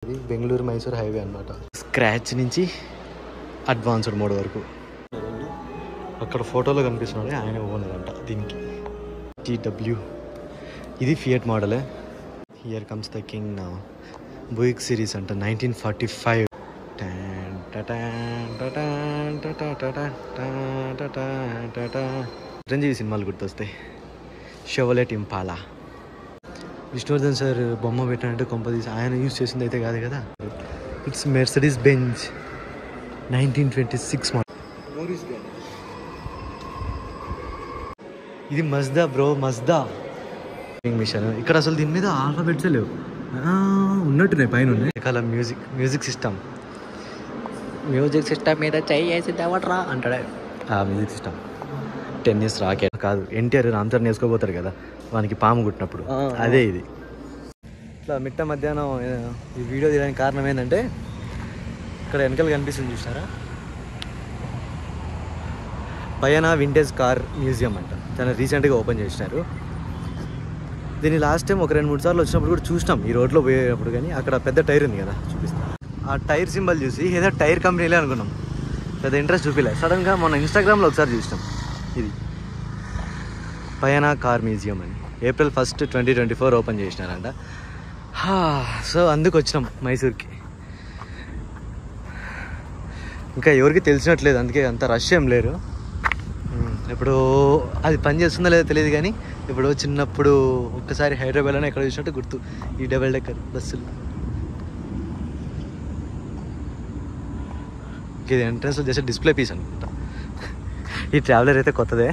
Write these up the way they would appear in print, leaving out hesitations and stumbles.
ఇది బెంగళూరు మైసూర్ హైవే అన్నమాట. స్క్రాచ్ నుంచి అడ్వాన్స్డ్ మోడ్ వరకు. అక్కడ ఫోటోలో కనిపిస్తున్నాడు ఆయన ఓనర్ అంట దీనికి. TW ఇది ఫియట్ మోడలే. Here comes the king now. Buick series అంట 1945. చిరంజీవి సినిమాలు గుర్తొస్తాయి. షెవర్లెట్ ఇంపాలా. విష్ణువర్ధన్ సార్ బొమ్మ పెట్టానంటే కొంపదీసి ఆయన యూజ్ చేసింది అయితే కాదు కదా. It's Mercedes Benz 1926 model. ఇది మజ్దా బ్రో, మజ్దా మిషన్. ఇక్కడ అసలు దీని మీద ఆల్ఫాబెట్స్ లేవు, ఉన్నట్టున్నాయి పైన ఉన్నాయి. రకాల మ్యూజిక్ సిస్టమ్ మీద చేసి దేవట్రా అంటాడు. ఆ మ్యూజిక్ సిస్టమ్ 10 years రాకెట్ కాదు, ఎన్టీఆర్ రామ్చరణ్ వేసుకోబోతారు కదా వానికి పాము కుట్టినప్పుడు, అదే ఇది. ఇట్లా మిట్ట మధ్యాహ్నం ఈ వీడియో తీయడానికి కారణం ఏంటంటే ఇక్కడ వెనకాల కనిపిస్తుంది చూసారా, పయనా వింటేజ్ కార్ మ్యూజియం అంట. చాలా రీసెంట్గా ఓపెన్ చేసినారు దీన్ని. లాస్ట్ టైం ఒక 2-3 సార్లు వచ్చినప్పుడు కూడా చూసినాం ఈ రోడ్లో పోయేటప్పుడు. కానీ అక్కడ పెద్ద టైర్ ఉంది కదా, చూపిస్తాను. ఆ టైర్ సింబల్ చూసి ఏదో టైర్ కంపెనీలే అనుకున్నాం, పెద్ద ఇంట్రెస్ట్ చూపిలే. సడన్గా మన ఇన్స్టాగ్రామ్లో ఒకసారి చూసినాం. ఇది పయనా కార్ మ్యూజియం అని April 1, 2024 ఓపెన్ చేసినారంట. సో అందుకు వచ్చినాం మైసూర్కి. ఇంకా ఎవరికి తెలిసినట్లేదు, అందుకే అంత రష్ ఏం లేరు. ఇప్పుడు అది పని చేస్తుందో లేదో తెలియదు కానీ ఇప్పుడు చిన్నప్పుడు ఒక్కసారి హైదరాబాద్లోనే ఎక్కడ చూసినట్టు గుర్తు ఈ డబుల్ డెక్కర్ బస్సులు. ఇది ఎంట్రన్స్లో చేసే డిస్ప్లే పీస్ అనుకుంటా. ఈ ట్రావెలర్ అయితే కొత్తదే.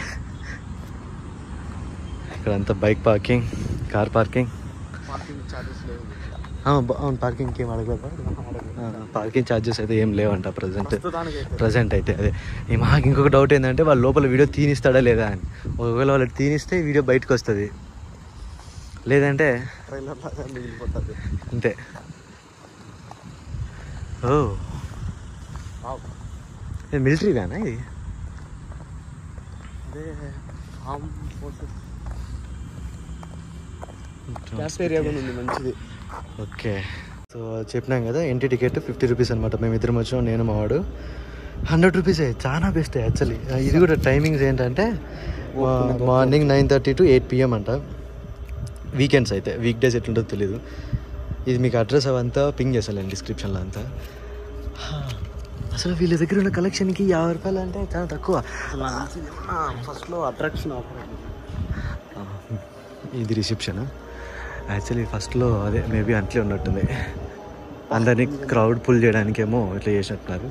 ఇక్కడంతా బైక్ పార్కింగ్, కార్ పార్కింగ్. అవును, పార్కింగ్కి ఏం అడగలేదు. పార్కింగ్ ఛార్జెస్ అయితే ఏం లేవంట ప్రజెంట్ అయితే. అదే మాకు ఇంకొక డౌట్ ఏంటంటే వాళ్ళు లోపల వీడియో తీనిస్తాడా లేదా అని. ఒకవేళ వాళ్ళు తీనిస్తే వీడియో బయటకు వస్తుంది, లేదంటే అంతే. ఓ మిలిటరీ వ్యానా ఇది? మంచిది. ఓకే, సో చెప్పినాం కదా ఎంట్రీ టికెట్ 50 రూపీస్ అనమాట. మేము ఇద్దరం వచ్చినాం, నేను మా వాడు. 100 రూపీసే, చాలా బెస్ట్ యాక్చువల్లీ. ఇది కూడా టైమింగ్స్ ఏంటంటే మార్నింగ్ 9:30 to 8 PM అంట. వీకెండ్స్ అయితే, వీక్ డేస్ ఎట్లుంటుందో తెలీదు. ఇది మీకు అడ్రస్ అవంతా పింగ్ చేస్తాను డిస్క్రిప్షన్లో అంతా. అసలు వీళ్ళ దగ్గర ఉన్న కలెక్షన్కి 50 రూపాయలు అంటే చాలా తక్కువ. ఫస్ట్లో అట్రాక్షన్. ఇది రిసెప్షన్ యాక్చువల్లీ. ఫస్ట్లో అదే మేబీ అట్లే ఉన్నట్టుంది, అందరినీ క్రౌడ్ పుల్ చేయడానికేమో ఇట్లా చేసినట్టున్నారు.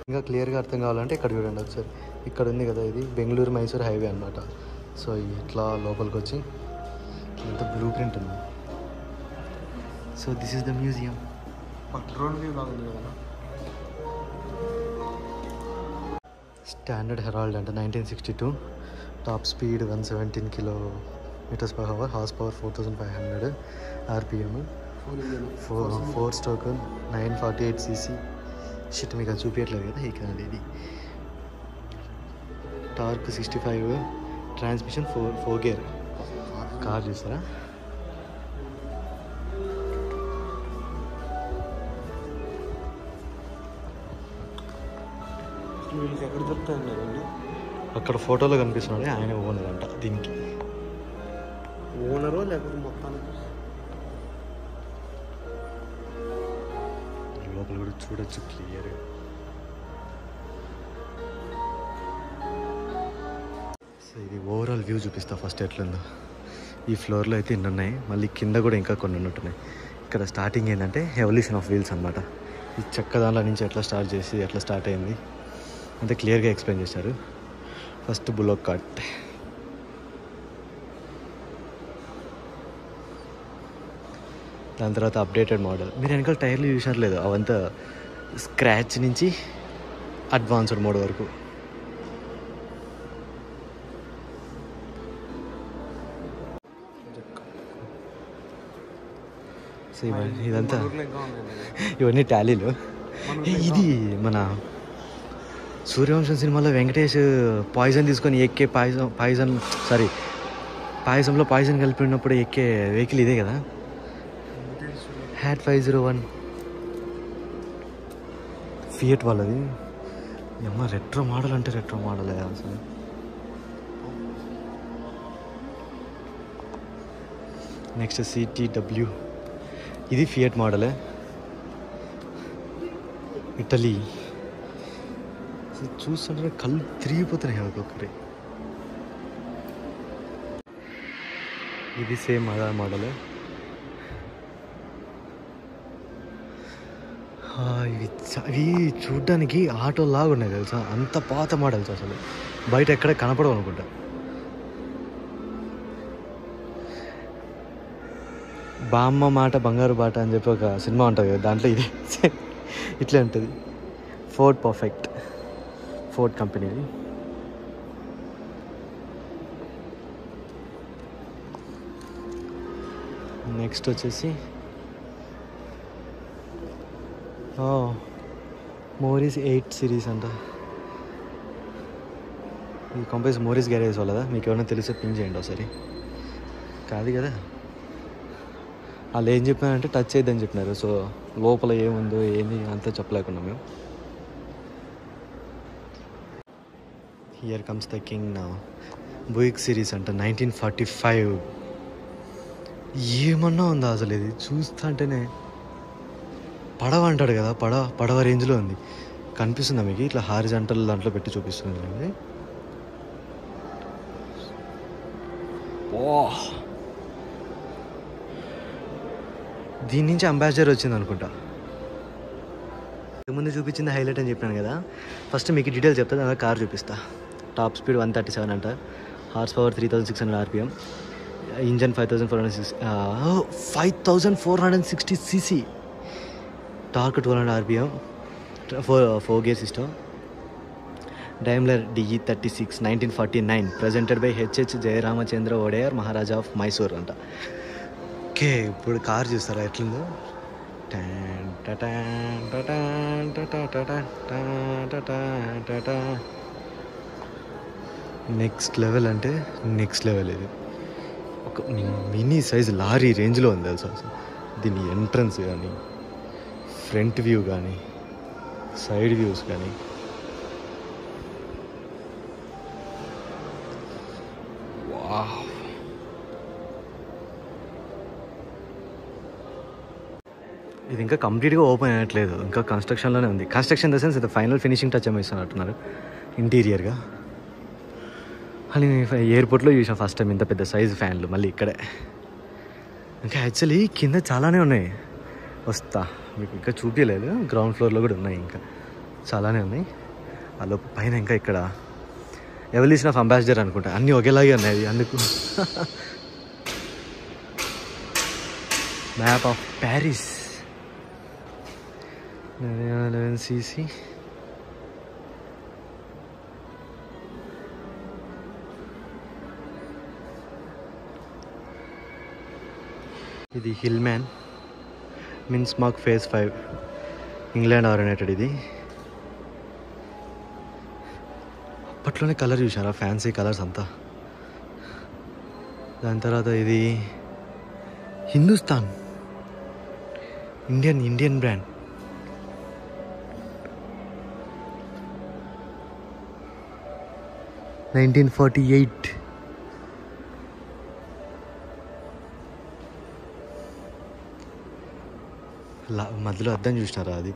ఇంకా క్లియర్గా అర్థం కావాలంటే ఇక్కడ చూడండి ఒకసారి. ఇక్కడ ఉంది కదా, ఇది బెంగళూరు మైసూర్ హైవే అనమాట. సో ఇట్లా లోపలికి వచ్చి ఇంత బ్లూ ప్రింట్ ఉంది. So this is the museum. Standard herald అంట 1962. Top speed 117 km/h, horse power 4500 RPM, 4 stroke 948 cc. షిట్ మీకు అది చూపించట్లేదు కదా ఇక్కడ. ఇది టార్క్ 65, ట్రాన్స్మిషన్ 4 gear. కార్ చూసారా? ఎక్కడ చెప్తాను అక్కడ ఫోటోలో కనిపిస్తున్నాడు ఆయన ఓనర్ అంట దీనికి. ఓనరో లేకపోతే మొత్తానికి లోపల కూడా చూడొచ్చు క్లియర్గా. సో ఇది ఓవరాల్ వ్యూ చూపిస్తా ఫస్ట్ ఎట్లుందో. ఈ ఫ్లోర్లో అయితే ఇన్ని ఉన్నాయి, మళ్ళీ కింద కూడా ఇంకా కొన్ని ఉన్నట్టున్నాయి. ఇక్కడ స్టార్టింగ్ ఏంటంటే ఎవల్యూషన్ ఆఫ్ వీల్స్ అనమాట. ఈ చెక్క దానిలో నుంచి ఎట్లా స్టార్ట్ చేసి ఎట్లా స్టార్ట్ అయింది అంతే క్లియర్గా ఎక్స్ప్లెయిన్ చేశారు. ఫస్ట్ బులోక్ కార్ట్, దాని తర్వాత అప్డేటెడ్ మోడల్. మీరు వెనకాల టైర్లు చూసినారు లేదు, అవంతా స్క్రాచ్ నుంచి అడ్వాన్స్డ్ మోడ్ వరకు. సో ఇదంతా ఇవన్నీ టాలీలు. ఇది మన సూర్యవంశం సినిమాలో వెంకటేష్ పాయిజన్ తీసుకొని ఎక్కే పాయసంలో పాయిజన్ కలిపి ఉన్నప్పుడు ఎక్కే వెహికల్ ఇదే కదా. హ్యాట్ 501 ఫియట్ వాళ్ళది. అమ్మ రెట్రో మోడల్ అంటే రెట్రో మోడలే అసలు. నెక్స్ట్ CTW, ఇది ఫియట్ మోడలే, ఇటలీ. చూస్తుంటే కళ్ళు తిరిగిపోతున్నాయి ఒక్కొక్కటి. ఇది సేమ్ అదే మోడలే. ఇవి చూడ్డానికి ఆటో లాగా ఉన్నాయి తెలుసా, అంత పాత మోడల్స్ అసలు బయట ఎక్కడ కనపడవు అనుకుంటా. బామ్మ మాట బంగారు బాట అని చెప్పి ఒక సినిమా ఉంటుంది కదా, దాంట్లో ఇది ఇట్లా ఉంటుంది. ఫోర్డ్ పర్ఫెక్ట్, ఫోర్డ్ కంపెనీది. నెక్స్ట్ వచ్చేసి మోరీస్ 8 సిరీస్ అంట. ఈ కంపెనీస్ మోరీస్ గ్యారేజ్ వాళ్ళదా? మీకు ఏమైనా తెలిస్తే పింక్ చేయండి ఒకసారి. కాదు కదా, వాళ్ళు ఏం చెప్పినారంటే టచ్ చేయొద్దని చెప్పినారు. సో లోపల ఏముందో ఏంది అంతా చెప్పలేకున్నాం మేము. హియర్ కమ్స్ ద కింగ్ నా. బుయిక్ సిరీస్ అంట 1945. ఏమన్నా ఉందా అసలు? ఇది చూస్తా అంటేనే పడవ అంటాడు కదా, పడవ రేంజ్లో ఉంది. కనిపిస్తుందా మీకు? ఇట్లా హారిజాంటల్ దాంట్లో పెట్టి చూపిస్తుంది. దీని నుంచి అంబాసిడర్ వచ్చింది అనుకుంటా. ముందు చూపించింది హైలైట్ అని చెప్పాను కదా. ఫస్ట్ మీకు డీటెయిల్స్ చెప్తా, దాని కార్ చూపిస్తా. టాప్ స్పీడ్ 137 అంట, horse power 3600 RPM, engine 5460 cc, torque 1200 RPM, 4 gear system. Daimler DE36 1949, presented by H.H. Jayaramahendra Odayar, Maharaja of Mysore అంట. ఓకే, ఇప్పుడు కార్ చూస్తారా ఎట్లుందో. నెక్స్ట్ లెవెల్ అంటే నెక్స్ట్ లెవెల్. ఇది ఒక మినీ సైజ్ లారీ రేంజ్లో ఉంది తెలుసా అసలు. దీని ఎంట్రన్స్ కానీ, ఫ్రంట్ వ్యూ కానీ, సైడ్ వ్యూస్ కానీ, వావ్. ఇది ఇంకా కంప్లీట్గా ఓపెన్ అయ్యట్లేదు, ఇంకా కన్స్ట్రక్షన్లోనే ఉంది. కన్స్ట్రక్షన్ ద సెన్స్ ఇది ఫైనల్ ఫినిషింగ్ టచ్ ఏమో ఇస్తున్నట్టున్నారు ఇంటీరియర్గా. అని ఎయిర్పోర్ట్లో చూసాం ఫస్ట్ టైం ఇంత పెద్ద సైజు ఫ్యాన్లు. మళ్ళీ ఇక్కడే ఇంకా యాక్చువల్లీ కింద చాలానే ఉన్నాయి. వస్తా మీకు ఇంకా చూపించలేదు, గ్రౌండ్ ఫ్లోర్లో కూడా ఉన్నాయి, ఇంకా చాలానే ఉన్నాయి. అలా పైన ఇంకా ఇక్కడ ఎవల్యూషన్ ఆఫ్ అంబాసిడర్ అనుకుంటా, అన్నీ ఒకేలాగే ఉన్నాయి అందుకు. Map of Paris 11 cc. ఇది హిల్మ్యాన్ మిన్స్మార్క్ ఫేజ్ 5, ఇంగ్లాండ్ ఆరిజినేటెడ్. ఇది అప్పట్లోనే కలర్ చూసారా, ఫ్యాన్సీ కలర్స్ అంతా. దాని తర్వాత ఇది హిందుస్థాన్, ఇండియన్ బ్రాండ్. $1948. మధ్యలో అద్దం చూసినారా, అది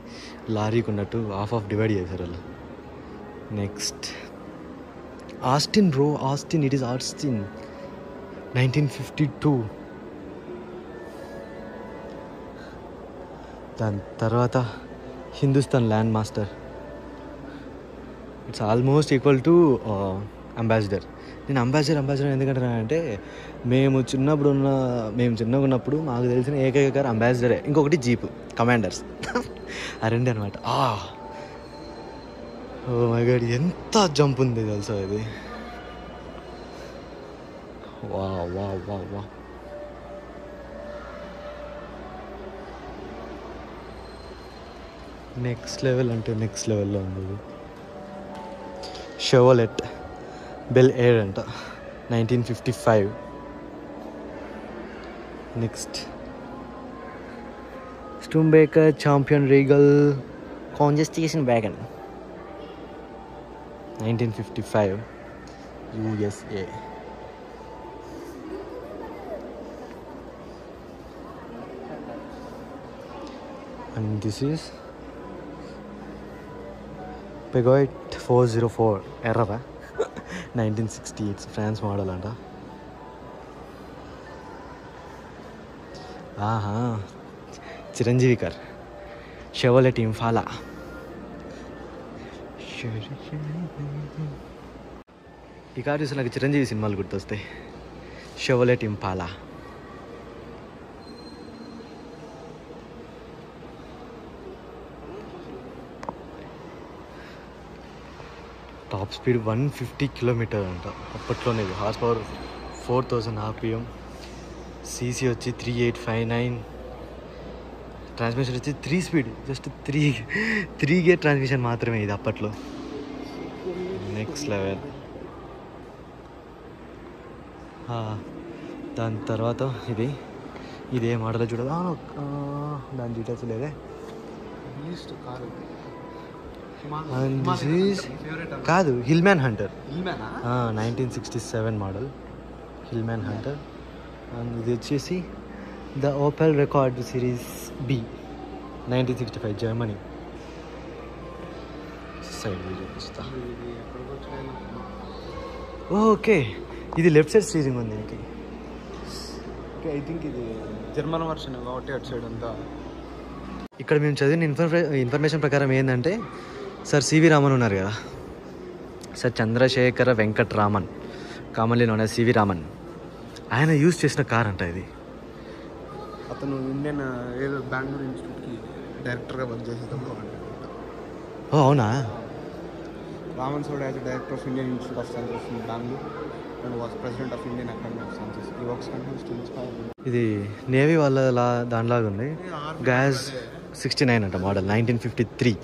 లారీకి ఉన్నట్టు ఆఫ్ డివైడ్ చేశారు అలా. Next Austin bro, Austin, it is Austin 1952. దాని తర్వాత Hindustan land master. It's almost equal to ambassador. నేను అంబాసిడర్ ఎందుకంటే మేము చిన్నగా ఉన్నప్పుడు మాకు తెలిసిన ఏకైక కారు అంబాసిడరే, ఇంకొకటి జీప్ కమాండర్స్. ఆ రెండే అనమాట. ఓ మై గాడ్, ఎంత జంప్ ఉంది తెలుసా ఇది. వా వా వా వా. నెక్స్ట్ లెవెల్ అంటే నెక్స్ట్ లెవెల్లో ఉంది ఇది. షెవర్లెట్ బెల్ ఎయిర్ అంట 1955. Next Studebaker Champion Regal Congestion Wagon 1955 USA. And this is Peugeot 404 error 1968 France model anta. ఆహా, చిరంజీవి కార్ Chevrolet Impala. ఈ కార్ చూసి నాకు చిరంజీవి సినిమాలు గుర్తొస్తాయి. Chevrolet Impala. Top speed 150 kilometre అంట అప్పట్లోనే. Horse power 4000 RPM. సీసీ వచ్చి 3859. ట్రాన్స్మిషన్ వచ్చి 3 స్పీడ్, జస్ట్ 3 గేర్ ట్రాన్స్మిషన్ మాత్రమే ఇది అప్పట్లో. Next level. దాని తర్వాత ఇదే మోడల్ చూడాలి. దాని డీటెయిల్స్ లేదే. కాదు, హిల్మ్యాన్ హంటర్ 1967 మోడల్ హిల్మ్యాన్ హంటర్. అండ్ ఇది వచ్చేసి the Opel record series B 1965 Germany. Side చూపిస్తా. ఓకే, ఇది లెఫ్ట్ సైడ్ స్టీరింగ్ ఉంది దీనికి. ఐ థింక్ ఇది జర్మన్ వర్షన్ కాబట్టి అటు సైడ్ అంతా. ఇక్కడ మేము చదివిన ఇన్ఫర్మేషన్ ప్రకారం ఏంటంటే, సార్ సివి రామన్ ఉన్నారు కదా, sir Chandrasekhara Venkata Raman, commonly known as C V Raman, ఆయన యూజ్ చేసిన కార్ అంట ఇది. అతను ఇండియన్ ఏదో బెంగళూరు ఇన్స్టిట్యూట్కి డైరెక్టర్గా వర్క్ చేసేటప్పుడు. ఓ అవునా? Raman served as director of Indian Institute of Sciences in Bengaluru and was president of Indian Academy of Sciences. ఈ వర్క్స్ కంటిన్యూస్ టు ఇన్స్పైర్. ఇది నేవీ వాళ్ళ దానిలాగా ఉంది. గ్యాస్ 69 అంట మోడల్ 1953.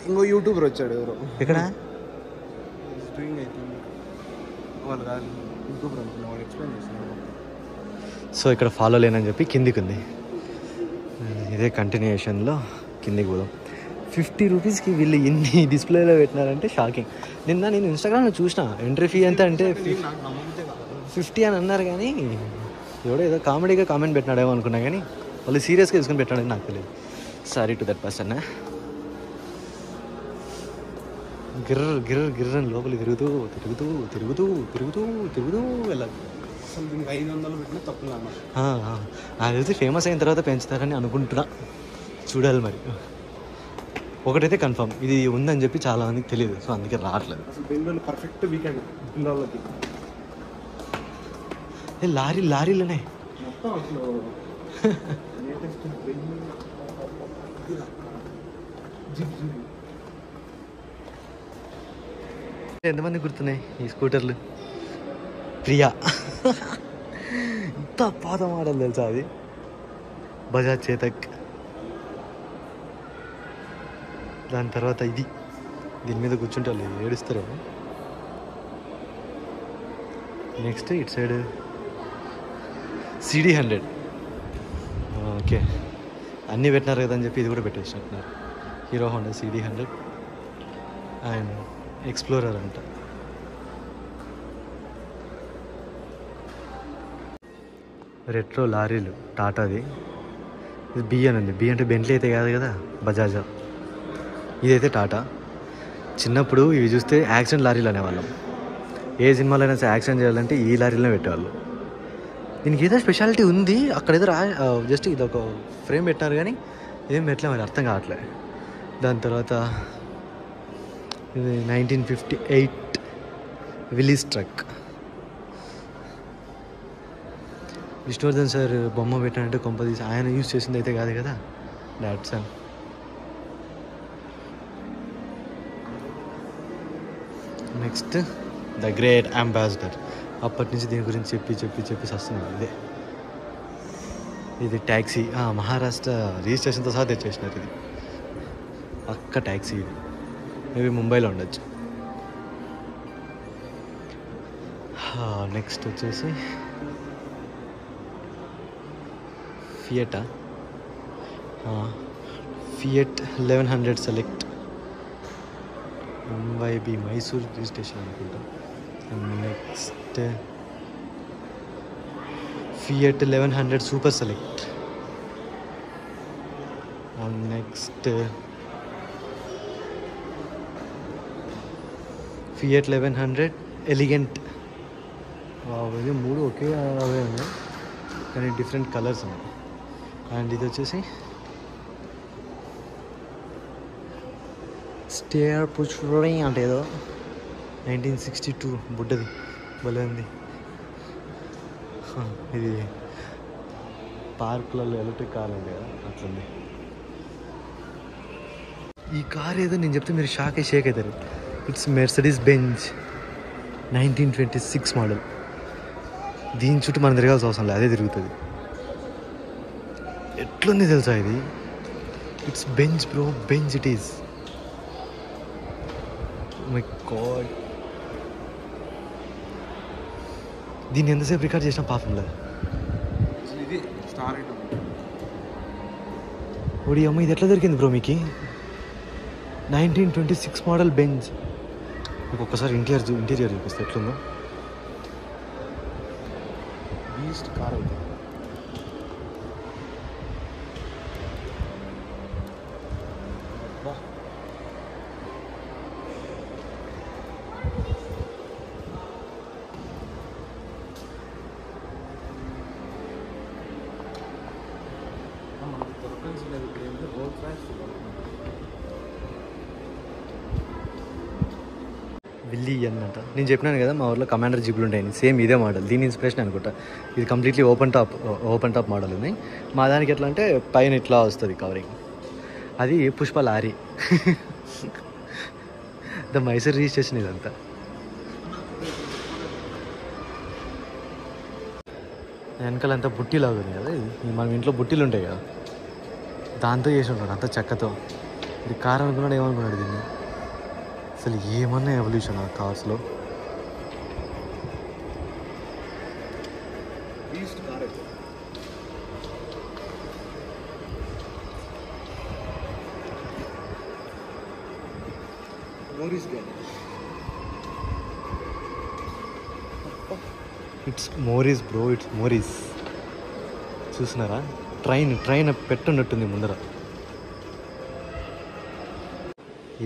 ఇంకో యూట్యూబర్ వచ్చాడు ఎవరు. ఇక్కడ డూయింగ్ ఐ థింక్ వాళ్ళు కాదు, యూట్యూబర్ అనుకున్నా, వాళ్ళు ఎక్స్ప్లెయిన్ చేస్తున్నారు. సో ఇక్కడ ఫాలో లేనని చెప్పి కిందికి ఉంది. ఇదే కంటిన్యూషన్లో కిందికి పోదాం. 50 రూపీస్కి వీళ్ళు ఎన్ని డిస్ప్లేలో పెట్టినారంటే షాకింగ్. నిన్న నేను ఇన్స్టాగ్రామ్లో చూసిన ఎంట్రీ ఫీ ఎంత అంటే 50 అని అన్నారు, కానీ ఎవడో ఏదో కామెడీగా కామెంట్ పెట్టినాడేమో అనుకున్నా, కానీ వాళ్ళు సీరియస్గా తీసుకుని పెట్టాడని నాకు తెలియదు. Sorry to that person. గిర్రని లోపలికి తిరుగుతూ వెళ్ళాలి. అసలు దీనికి 500 పెట్టినా తప్పులు అన్నమాట. అది తెలిసి ఫేమస్ అయిన తర్వాత పెంచుతారని అనుకుంటున్నా, చూడాలి మరి. ఒకటైతే కన్ఫర్మ్, ఇది ఉందని చెప్పి చాలా మందికి తెలియదు, సో అందుకే రావట్లేదు. అసలు బెంగళూరు పర్ఫెక్ట్ వీకెండ్ పిల్లలకి. లారీలోనే మొత్తం అసలు ఎంతమంది గుర్తున్నాయి ఈ స్కూటర్లు? ప్రియా ఇంత పాత మోడల్ తెలుసా అది. బజాజ్ చేతక్. దాని తర్వాత దీని మీద కూర్చుంటే వాళ్ళు ఏడుస్తారేమో. నెక్స్ట్ ఇటు సైడ్ CD 100. ఓకే, అన్నీ పెట్టినారు కదా అని చెప్పి ఇది కూడా పెట్టేసినట్టున్నారు. Hero Honda CD 100 and Explorer అంట. రెట్రో లారీలు టాటాది. ఇది B అని ఉంది. B అంటే బెంట్లీ అయితే కాదు కదా, బజాజ్. ఇదైతే టాటా. చిన్నప్పుడు ఇవి చూస్తే యాక్సిడెంట్ లారీలు అనేవాళ్ళం. ఏ సినిమాలో అయినా సరే యాక్సిడెంట్ చేయాలంటే ఈ లారీలోనే పెట్టేవాళ్ళు. దీనికి ఏదో స్పెషాలిటీ ఉంది. అక్కడ ఏదో జస్ట్ ఇది ఒక ఫ్రేమ్ పెట్టినారు, కానీ ఏం పెట్టలే, మరి అర్థం కావట్లే. దాని తర్వాత ఇది 1958 విలీస్ ట్రక్. విష్ణువర్ధన్ సార్ బొమ్మ పెట్టినట్టు కొంపదీసి ఆయన యూజ్ చేసింది అయితే కాదు కదా, Datsun. Next the great ambassador. అప్పటి నుంచి దీని గురించి చెప్పి వస్తుంది. ఇది ట్యాక్సీ. మహారాష్ట్ర రిజిస్ట్రేషన్తో సహా తెచ్చేసినారు. ఇది పక్క ట్యాక్సీ. ఇది మేబీ ముంబైలో ఉండొచ్చు. నెక్స్ట్ వచ్చేసి ఫియటా. Fiat 1100 select MYB Mysore registration అనుకుంటా. Next Fiat 1100 super select. And next Fiat 1100 elegant. ఇది 3 ఒకే అవే ఉన్నాయి కానీ డిఫరెంట్ కలర్స్ ఉన్నాయి. అండ్ ఇది వచ్చేసి స్టేర్ పుచ్చురీ అంటే ఏదో 1962 బుడ్డది భలే ఉంది. ఇది పార్కులలో ఎలక్ట్రిక్ కార్ ఉంది కదా అట్లుంది. ఈ కార్ ఏదో నేను చెప్తే మీరు షేక్ అవుతారు. It's Mercedes Benz 1926 model. దీని చుట్టూ మనం తిరగాల్సిన అవసరం లేదు, అదే తిరుగుతుంది. ఎట్లుంది తెలుసా ఇది? It's Benz bro, Benz it is. My God, దీన్ని ఎంతసేపు రికార్డ్ చేసినా పాపంలా. ఓడి అమ్మ, ఇది ఎట్లా దొరికింది బ్రో మీకు? 1926 మోడల్ బెంజ్. మీకు ఒక్కసారి ఇంటీరియర్ చూపిస్తే ఎట్లుందో. బీస్ట్ కార్ అయితే. విల్లీ అన్నట. నేను చెప్పినాను కదా మా ఊర్లో కమాండర్ జీపులు ఉంటాయని, సేమ్ ఇదే మోడల్. దీని ఇన్స్పిరేషన్ అనుకుంటా. ఇది కంప్లీట్లీ ఓపెన్ టాప్ మోడల్ ఉంది. మా దానికి ఎట్లా అంటే పైన ఇట్లా వస్తుంది కవరింగ్. అది Pushpa lorry. The Mysore registration ఇదంతా. వెనకాలంతా బుట్టిలాగా ఉంది కదా. ఇది మన ఇంట్లో బుట్టీలు ఉంటాయి కదా, దాంతో చేసి ఉంటాడు అంతా చెక్కతో. ఇది కార్ అనుకున్నాడు, ఏమనుకున్నాడు దీన్ని? అసలు ఏమన్నా ఎవల్యూషన్ ఆ కార్స్లో. It's Morris bro, it's Morris. చూసినారా? ట్రైన్ పెట్టున్నట్టుంది ముందర.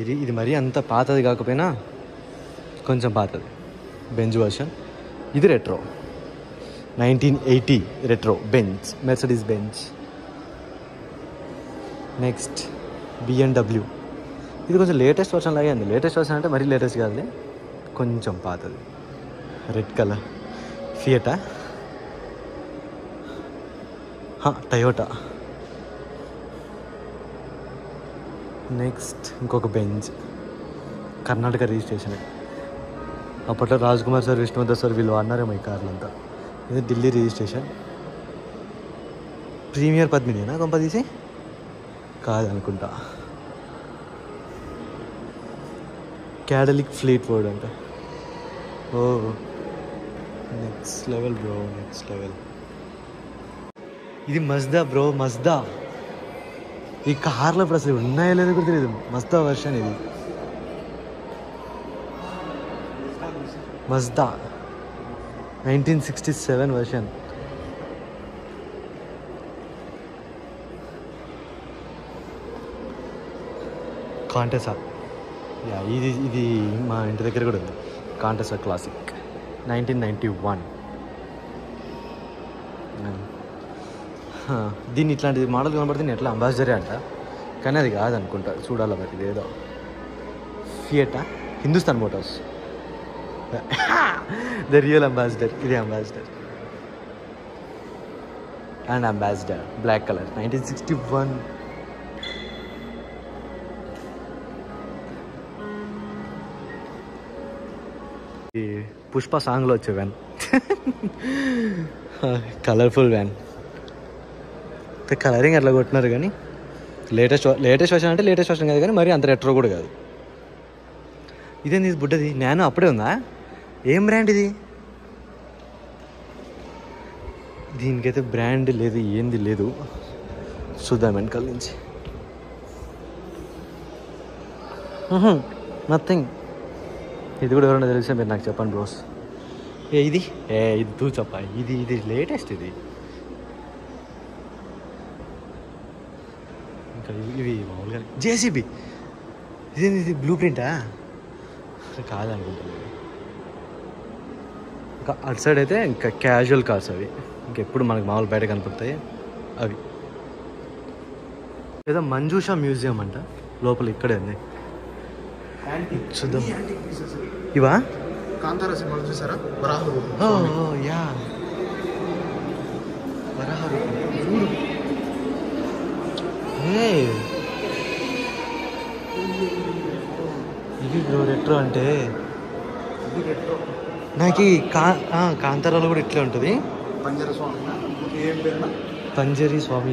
ఇది మరీ అంత పాతది కాకపోయినా కొంచెం పాతది బెంజ్ వర్షన్. ఇది retro 1980 retro Benz, Mercedes Benz. Next BMW. ఇది కొంచెం లేటెస్ట్ వర్షన్ లాగే ఉంది. లేటెస్ట్ వర్షన్ అంటే మరీ లేటెస్ట్ కాదులే, కొంచెం పాతది. Red colour. ఫియటా? టయోటా. నెక్స్ట్ ఇంకొక బెంజ్, కర్ణాటక రిజిస్ట్రేషన్. అప్పట్లో రాజ్ కుమార్ సార్, విష్ణువర్ధన్ సార్ వీళ్ళు వాడినారేమో ఈ కార్లంతా. ఇది ఢిల్లీ రిజిస్ట్రేషన్. ప్రీమియర్ పద్మినినా కొంప తీసి? కాదనుకుంటా. క్యాడలిక్ ఫ్లీట్ వర్డ్ అంట. ఓ next level bro, next level. ఇది మజ్దా బ్రో, మజ్దా. ఈ కార్లో ఇప్పుడు అసలు ఉన్నాయో లేదో కూడా తెలియదు. మజ్దా వర్షన్ ఇది. Mazda 1967 version. కాంటెసా. ఇది మా ఇంటి దగ్గర కూడా ఉంది. Contessa classic 1991. దీన్ని ఇట్లాంటి మోడల్ కనబడితే నేను ఎట్లా అంబాసిడరే అంట, కానీ అది కాదనుకుంటా. చూడాలి మరి ఇదేదో. ఫియటా? Hindustan Motors. The real Ambassador. ఇదే Ambassador. And Ambassador black colour 1961. ఈ పుష్ప సాంగ్లో వచ్చే వ్యాన్. Colourful van. కలరింగ్ అట్లా కొట్టినారు కానీ లేటెస్ట్ వర్షన్ అంటే లేటెస్ట్ వర్షన్ కాదు కానీ మరి అంత రెట్రో కూడా కాదు. ఇదేంది ఇది బుడ్డది? నానో అప్పుడే ఉందా? ఏం బ్రాండ్ ఇది? దీనికైతే బ్రాండ్ లేదు, ఏంది లేదు. చూద్దాం వెనకాల నుంచి. నథింగ్. ఇది కూడా ఎవరైనా తెలిస్తే మీరు నాకు చెప్పండి బ్రోస్. ఇది తూ చెప్ప, ఇది లేటెస్ట్. ఇది ఇంకా ఇవి మామూలుగా జేసీబీ. ఇది బ్లూ ప్రింటా కాదనుకుంటుంది. ఇంకా అటు సైడ్ అయితే ఇంకా క్యాజువల్ కార్స్ అవి, ఇంకెప్పుడు మనకు మామూలు బయట కనపడతాయి అవి. ఏదో మంజూషా మ్యూజియం అంట లోపల, ఇక్కడే ఉంది. చూద్దాం. ఇవా కాంతారా సినిమాలు చూసారా? యా వరాహ రూపం. ఇది బ్రో రెట్రో అంటే. నాకు కాంతారాలో కూడా ఇట్లే ఉంటుంది. పంజరి స్వామి పంజరి స్వామి.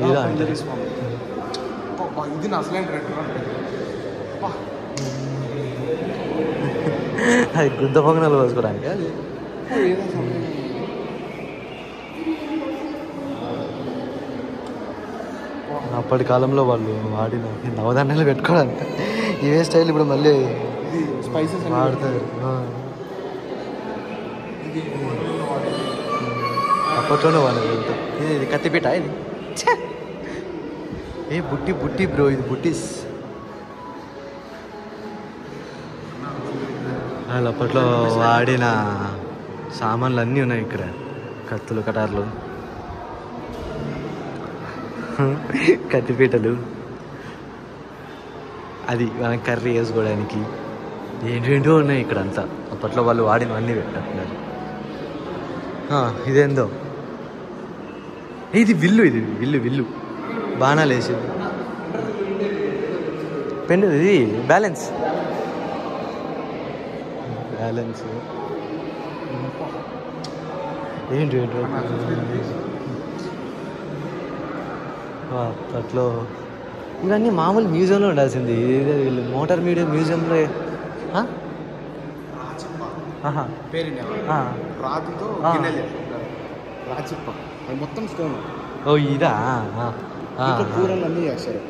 ఇది నా అసలైన రెట్రో. అది గుద్ద పొంగనాలు పోసుకోవడానికి. అది అప్పటి కాలంలో వాళ్ళు వాడిన నవధాన్యాలు పెట్టుకోవడానికి ఇవే స్టైల్ ఇప్పుడు మళ్ళీ స్పైసెస్ వాడతారు. అప్పట్లోనే వాడేది. ఇది కత్తిపీట. ఇది బుట్టి బ్రో, ఇది బుట్టీస్. వాళ్ళు అప్పట్లో వాడిన సామాన్లు అన్నీ ఉన్నాయి ఇక్కడ. కత్తులు, కటార్లు, కత్తిపీటలు, అది మనం కర్రీ వేసుకోవడానికి ఏంటో ఉన్నాయి ఇక్కడ అంతా. అప్పట్లో వాళ్ళు వాడినవన్నీ పెట్టారు. ఇదేందో, ఇది విల్లు. ఇది విల్లు బాణాలు వేసి పెన్. ఇది బ్యాలెన్స్. ఏంటో అప్పట్లో ఇవన్నీ మామూలు మ్యూజియంలో ఉండాల్సింది. వీళ్ళు మోటార్ మ్యూజియంలో రాతితో రాచిప్ప మొత్తం స్టోన్. ఇదా కూరలు అన్నీ చేస్తారు.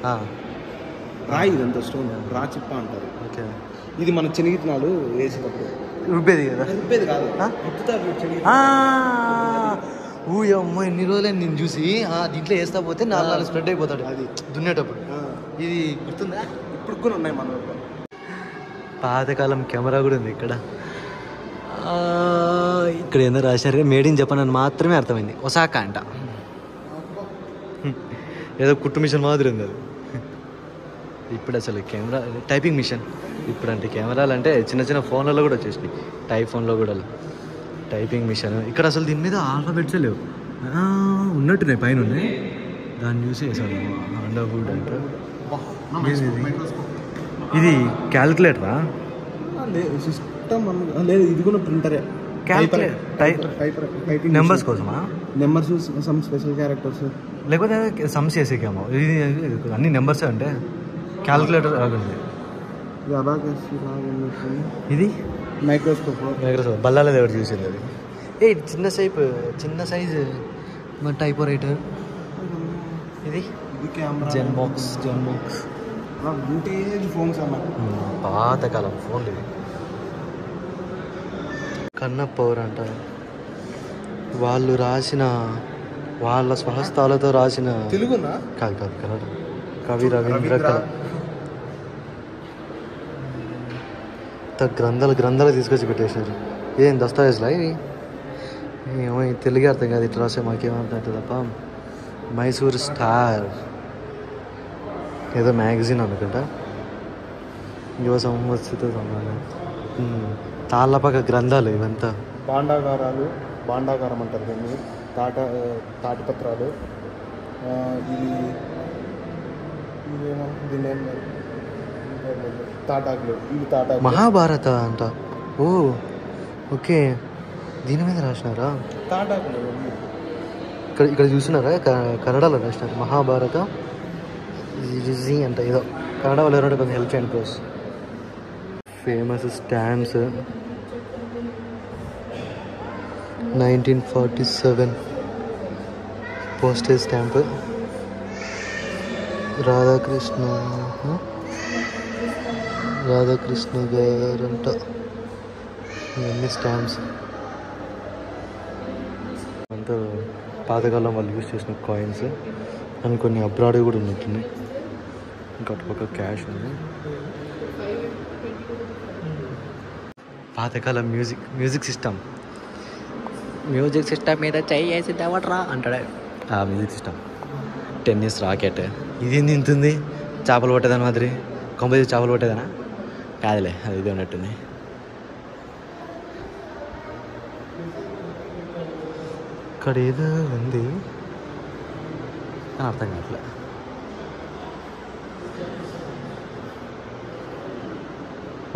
రాయి ఇదంతా స్టోన్, రాచిప్ప అంటారు. ఓకే. ఇది మన చెనిగిత్తనాలు వేసేటప్పుడు రుబ్బేది కదా. రుబ్బేది కాదు, అమ్మ ఎన్ని రోజులే నేను చూసి దీంట్లో వేస్తా పోతే 4 స్ప్రెడ్ అయిపోతాడు అది దున్నేటప్పుడు. ఇది గుర్తుందా? ఇప్పుడు కూడా ఉన్నాయి మన పాతకాలం కెమెరా కూడా ఉంది ఇక్కడ. ఇక్కడ ఏందో రాశారు, మేడ్ ఇన్ జపాన్ అని మాత్రమే అర్థమైంది. ఒసాకా అంట. ఏదో కుట్టు మిషన్ మాదిరి ఉంది అది. ఇప్పుడు అసలు కెమెరా టైపింగ్ మిషన్. ఇప్పుడు అంటే కెమెరాలు అంటే చిన్న చిన్న ఫోన్లలో కూడా వచ్చేసినాయి. ఫోన్లో కూడా టైపింగ్ మిషన్. ఇక్కడ అసలు దీని మీద ఆల్ఫాబెట్స్ లేవు, ఉన్నట్టున్నాయి పైన ఉన్నాయి. దాన్ని చూసి వేసాను అండర్వుడ్ అంటే. ఇది క్యాలిక్యులేటరా? సిస్టమ్ లేదు, ఇది కూడా ప్రింటరే. నెంబర్స్ కోసమా? నెంబర్స్, సమ్ స్పెషల్ క్యారెక్టర్స్, లేకపోతే సమ్స్ చేసేకేమో. ఇది అన్ని నెంబర్స్ అంటే క్యాలిక్యులేటర్ ఆగుంది. ఇది మైక్రోస్కోప్. బల్లాల దగ్గర చూసింది అది. చిన్న సైజు టైపో రైటర్. ఇది కెమెరా. జెన్బాక్స్ వింటేజ్ ఫోన్స్ అన్న, పాతకాలం ఫోన్లు ఇది. కన్నప్పవర్ అంట. వాళ్ళు రాసిన, వాళ్ళ స్వహస్తాలతో రాసిన తెలుగునా? కాదు కన్నడ. కవి రవీంద్ర గ్రంథాలు తీసుకొచ్చి పెట్టేశారు. ఏం దస్తావేజ్లా ఇవి? ఏమో తెలుగే అర్థం కాదు. ఇట్లా రాసే మాకేమంటే తప్ప. మైసూర్ స్టార్ ఏదో మ్యాగజైన్ అనుకుంటా. యువ సంవత్సర తాళ్ళపాక గ్రంథాలు ఇవంతా. భాండాగారం అంటారు దీన్ని. తాటిపత్రాలు. దీన్ని తాటాకులు. ఇవి తాటాకులు. మహాభారత అంట. ఓ ఓకే, దీని మీద రాసినారా? తాటాకులు ఇక్కడ చూసినారా? కన్నడలో రాసినారు మహాభారత అంట. ఏదో కన్నడ వాళ్ళు ఎవరంటే కొంచెం హెల్ప్ చేయండి pros. Famous stamps 1947 postage stamp. Radhakrishna గారంట. ఇవన్నీ స్టాంప్స్ అంతా పాతకాలం వాళ్ళు యూజ్ చేసిన కాయిన్స్ అండ్ కొన్ని అబ్రాడ్ కూడా ఉన్నట్టున్నాయి. ఇంకా అటుపక్క క్యాష్ ఉంది. పాతకాలం మ్యూజిక్ సిస్టమ్ మీద చేసి దేవట్రా అంటాడు. ఆ మ్యూజిక్ సిస్టమ్ టెన్నిస్ రాకెట్. ఇది ఇంత ఉంది, చేపలు పట్టేదాని మాదిరి. కొంపది చేపలు పట్టేదానా? కాదులే, అది ఇది ఉన్నట్టుంది. ఇక్కడ ఏదో ఉంది అని అర్థం కావట్లే.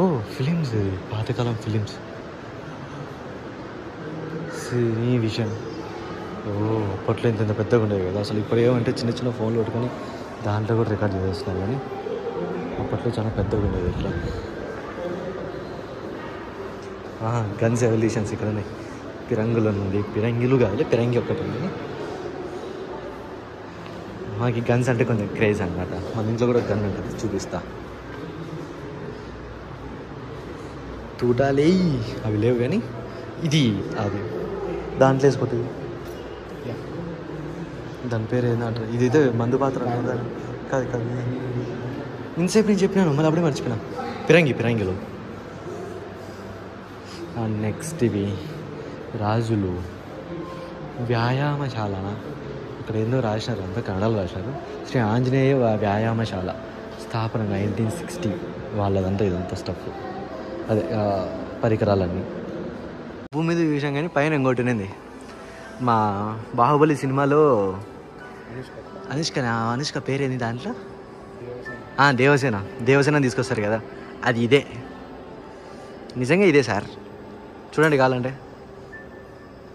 ఓ ఫిలిమ్స్, పాతకాలం ఫిలిమ్స్, సినీ విజన్. ఓ అప్పట్లో ఇంత పెద్దగా ఉండేవి కదా అసలు. ఇప్పుడు ఏమంటే చిన్న చిన్న ఫోన్లు పెట్టుకొని దాంట్లో కూడా రికార్డ్ చేసేస్తున్నారు, కానీ అప్పట్లో చాలా పెద్దగా ఉండేది ఇట్లా. గన్స్ ఎవల్యూషన్స్ ఇక్కడ ఉన్నాయి. పిరంగులు ఉంది, పిరంగిలు కాదు, పిరంగి ఒక్కటి ఉంది. మాకు గన్స్ అంటే కొంచెం క్రేజ్ అనమాట. మన ఇంట్లో కూడా గన్ ఉంటుంది, చూపిస్తా. తూటాలే అవి లేవు, కానీ ఇది అది దాంట్లో వేసిపోతుంది. దాని పేరు ఏంటంటారు? ఇది ఇదే మందు పాత్ర కాదు కాదు. ఇంతసేపు నేను చెప్పినాను, మళ్ళీ అప్పుడే మర్చిపోయినా. పిరంగిలు. నెక్స్ట్ ఇవి రాజులు వ్యాయామశాల. ఇక్కడ ఏందో రాసినారు, అంతా కన్నడలో రాసినారు. శ్రీ ఆంజనేయ వ్యాయామశాల స్థాపన 1960 వాళ్ళదంతా. ఇదంతా స్టఫ్, అదే పరికరాలన్నీ. భూమి మీద చూసాం కానీ పైన ఇంకోటినేది. మా బాహుబలి సినిమాలో అనుష్క పేరేంది దాంట్లో? దేవసేన తీసుకొస్తారు కదా, అది ఇదే. నిజంగా ఇదే సార్, చూడండి కావాలంటే.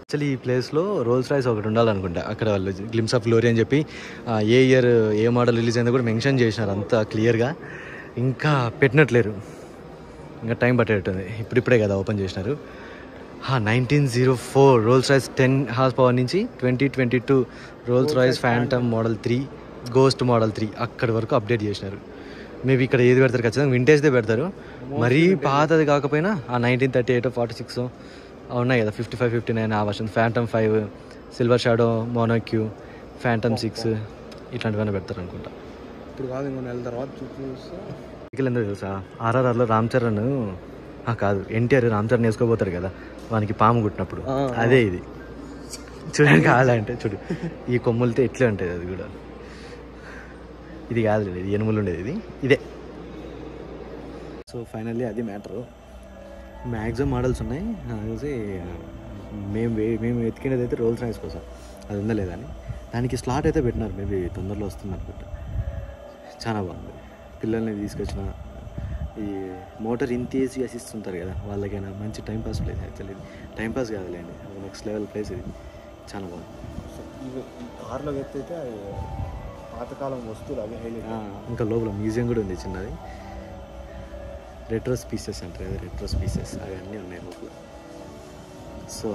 యాక్చువల్లీ ఈ ప్లేస్లో రోల్స్ రాయ్స్ ఒకటి ఉండాలనుకుంటా. అక్కడ వాళ్ళు గ్లిమ్స్ ఆఫ్ గ్లోరీ అని చెప్పి ఏ ఇయర్ ఏ మోడల్ రిలీజ్ అయిందో కూడా మెన్షన్ చేసినారు అంతా క్లియర్గా. ఇంకా పెట్టినట్లేరు, ఇంకా టైం పట్టేటట్టుంది. ఇప్పుడిప్పుడే కదా ఓపెన్ చేసినారు. 1904 రోల్స్ రాయ్స్ 10 హార్స్ పవర్ నుంచి 2022 Rolls Royce phantom model 3, ghost model 3 అక్కడి వరకు అప్డేట్ చేసినారు. మేబీ ఇక్కడ ఏది పెడతారు, ఖచ్చితంగా వింటేజ్దే పెడతారు. మరీ పాతది కాకపోయినా 1938 46 ఉన్నాయి కదా, 55 59 ఆ వర్షన్. ఫ్యాంటమ్ 5, సిల్వర్ షాడో, మోనోక్యూ, ఫ్యాంటమ్ 6 ఇట్లాంటివన్నీ పెడతారు అనుకుంటా. ఇప్పుడు కాదు, ఇంకో నెల తర్వాత చూస్తే ఎందుకు తెలుసా? RRRలో రామ్ చరణ్ కాదు, ఎన్టీఆర్ రామ్ చరణ్ వేసుకోపోతారు కదా, వానికి పాము కుట్టినప్పుడు. అదే ఇది. చూడండి కావాలంటే చూడు, ఈ కొమ్ములతో ఎట్లే ఉంటుంది అది కూడా. ఇది కాదు, ఇది ఎనుములు ఉండేది, ఇదే. సో ఫైనల్లీ అది మ్యాటరు. మ్యాక్సిమం మోడల్స్ ఉన్నాయి. చూసి మేము వెతికినది అయితే రోల్స్ రాయ్స్ కోసం, అది ఉందా లేదా అని. దానికి స్లాట్ అయితే పెట్టినారు, మేబీ తొందరలో వస్తుంది అనుకుంటా. చాలా బాగుంది. పిల్లల్ని తీసుకొచ్చిన ఈ మోటార్ ఇంతేసి అసిస్తుంటారు కదా, వాళ్ళకైనా మంచి టైంపాస్ ప్లేస్. యాక్చువల్లీ టైంపాస్ కాదులేండి, నెక్స్ట్ లెవెల్ ప్లేస్ ఇది. చాలా బాగుంది. ఇది కార్లో ఎత్తైతే పాతకాలం వస్తువులు అవి హైలైట్. ఇంకా లోపల మ్యూజియం కూడా ఉంది చిన్నది. రెట్రో స్పీసెస్ అంటారు కదా, రెట్రో స్పీసెస్ అవన్నీ ఉన్నాయి లోపల. సో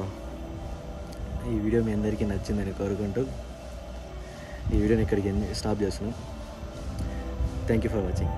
ఈ వీడియో మీ అందరికీ నచ్చిందని కోరుకుంటూ ఈ వీడియోని ఇక్కడికి స్టాప్ చేస్తున్నాం. Thank you for watching.